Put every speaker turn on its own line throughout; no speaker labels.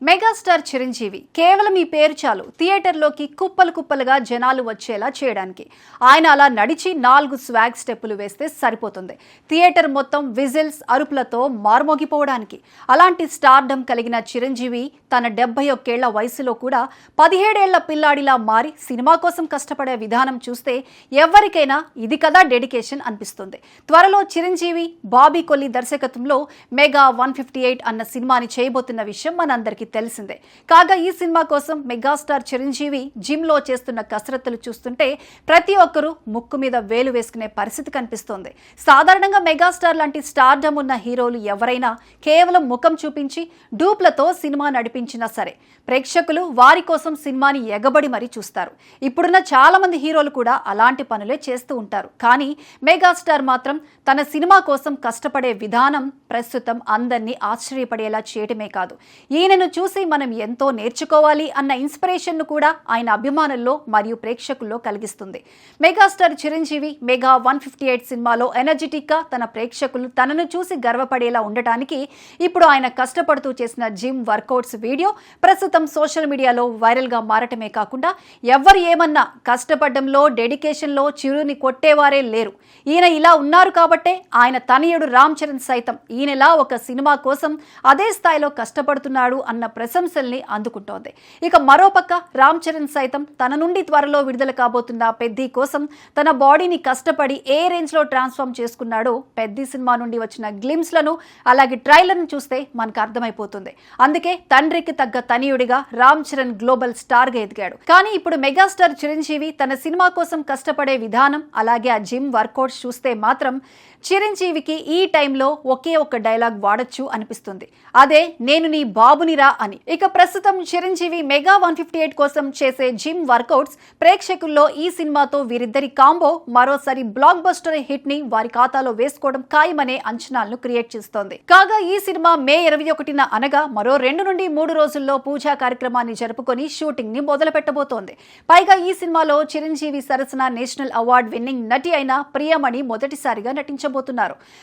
Megastar Chiranjeevi కేవలం ఈ పేరు చాలు థియేటర్లోకి కుప్పలు కుప్పలుగా జనాలు వచ్చేలా చేయడానికి. ఆయన అలా నడిచి 4 స్వాగ్ స్టెప్పులు వేస్తే సరిపోతుంది థియేటర్ మొత్తం విజిల్స్ అరుపులతో మార్మోగిపోవడానికి. అలాంటి స్టార్డమ్ కలిగిన చిరంజీవి తన 71 ఏళ్ల వయసులో కూడా 17 ఏళ్ల పిల్లాడిలా మారి సినిమా కోసం కష్టపడే విధానం చూస్తే ఎవరికైనా ఇది కదా డెడికేషన్ అనిపిస్తుంది. త్వరలో చిరంజీవి బాబీ కొల్లి దర్శకత్వంలో మెగా 158 అన్న సినిమాని చేయబోతున్న విషయం మనందరికీ తెలిసిందే. కాగా ఈ సినిమా కోసం మెగాస్టార్ చిరంజీవి జిమ్ లో చేస్తున్న కసరత్తులు చూస్తుంటే ప్రతి ఒక్కరూ ముక్కు మీద వేలు వేసుకునే పరిస్థితి కనిపిస్తోంది. సాధారణంగా మెగాస్టార్ లాంటి స్టార్డమ్ ఉన్న హీరోలు ఎవరైనా కేవలం ముఖం చూపించి డూప్లతో సినిమా నడిపించినా సరే ప్రేక్షకులు వారి కోసం సినిమాని ఎగబడి మరీ చూస్తారు. ఇప్పుడున్న చాలా మంది హీరోలు కూడా అలాంటి పనులే చేస్తూ ఉంటారు. కానీ మెగాస్టార్ మాత్రం తన సినిమా కోసం కష్టపడే విధానం ప్రస్తుతం అందరినీ ఆశ్చర్యపడేలా చేయటమే కాదు, ఈయనను చూసి మనం ఎంతో నేర్చుకోవాలి అన్న ఇన్స్పిరేషన్ ను కూడా ఆయన అభిమానుల్లో మరియు ప్రేక్షకుల్లో కలిగిస్తుంది. మెగాస్టార్ చిరంజీవి మెగా 158 సినిమాలో ఎనర్జెటిక్ గా తన ప్రేక్షకులు తనను చూసి గర్వపడేలా ఉండటానికి ఇప్పుడు ఆయన కష్టపడుతూ చేసిన జిమ్ వర్కౌట్స్ వీడియో ప్రస్తుతం సోషల్ మీడియాలో వైరల్ గా మారటమే కాకుండా ఎవరు ఏమన్నా కష్టపడడంలో డెడికేషన్ లో చిరుని కొట్టేవారే లేరు. ఈయన ఇలా ఉన్నారు కాబట్టే ఆయన తనయుడు రామ్ చరణ్ సైతం ఈయనలా ఒక సినిమా కోసం అదే స్థాయిలో కష్టపడుతున్నాడు అన్న ప్రశంసల్ని అందుకుంటోంది. ఇక మరోపక్క రామ్ చరణ్ సైతం తన నుండి త్వరలో విడుదల కాబోతున్న పెద్ది కోసం తన బాడీని కష్టపడి ఏ రేంజ్ లో ట్రాన్స్ఫార్మ్ చేసుకున్నాడో పెద్ది సినిమా నుండి వచ్చిన గ్లిమ్స్ లను అలాగే ట్రైలర్ ను చూస్తే మనకు అర్థమైపోతుంది. అందుకే తండ్రికి తగ్గ తనయుడిగా రామ్ చరణ్ గ్లోబల్ స్టార్ గా ఎదిగాడు. కానీ ఇప్పుడు మెగాస్టార్ చిరంజీవి తన సినిమా కోసం కష్టపడే విధానం అలాగే ఆ జిమ్ వర్కౌట్స్ చూస్తే మాత్రం చిరంజీవికి ఈ టైంలో ఒకే ఒక డైలాగ్ వాడొచ్చు అనిపిస్తుంది. అదే నేను నీ బాబునిరా అని. ఇక ప్రస్తుతం చిరంజీవి మెగా 158 కోసం చేసే జిమ్ వర్కౌట్స్ ప్రేక్షకుల్లో ఈ సినిమాతో వీరిద్దరి కాంబో మరోసారి బ్లాక్ బస్టర్ హిట్ ని వారి ఖాతాలో వేసుకోవడం ఖాయమనే అంచనాలను క్రియేట్ చేస్తోంది. కాగా ఈ సినిమా మే 21న అనగా మరో 2 నుండి 3 రోజుల్లో పూజా కార్యక్రమాన్ని జరుపుకొని షూటింగ్ ని మొదలు పెట్టబోతోంది. పైగా ఈ సినిమాలో చిరంజీవి సరసన నేషనల్ అవార్డు విన్నింగ్ నటి అయిన ప్రియమణి మొదటిసారిగా నటించబోతున్నారు.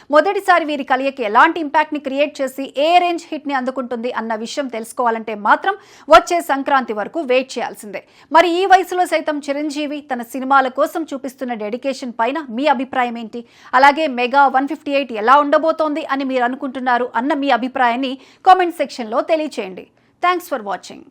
మొదటిసారి వీరి కలయిక ఎలాంటి ఇంపాక్ట్ ని క్రియేట్ చేసి ఏ రేంజ్ హిట్ ని అందుకుంటుంది అన్న విషయం తెలుసుకోవాలంటే మాత్రం వచ్చే సంక్రాంతి వరకు వెయిట్ చేయాల్సిందే. మరి ఈ వయసులో సైతం చిరంజీవి తన సినిమాల కోసం చూపిస్తున్న డెడికేషన్ పైన మీ అభిప్రాయం ఏంటి? అలాగే మెగా 158 ఎలా ఉండబోతోంది అని మీరు అనుకుంటున్నారు అన్న మీ అభిప్రాయాన్ని కామెంట్ సెక్షన్ లో తెలియచేయండి. Thanks for watching.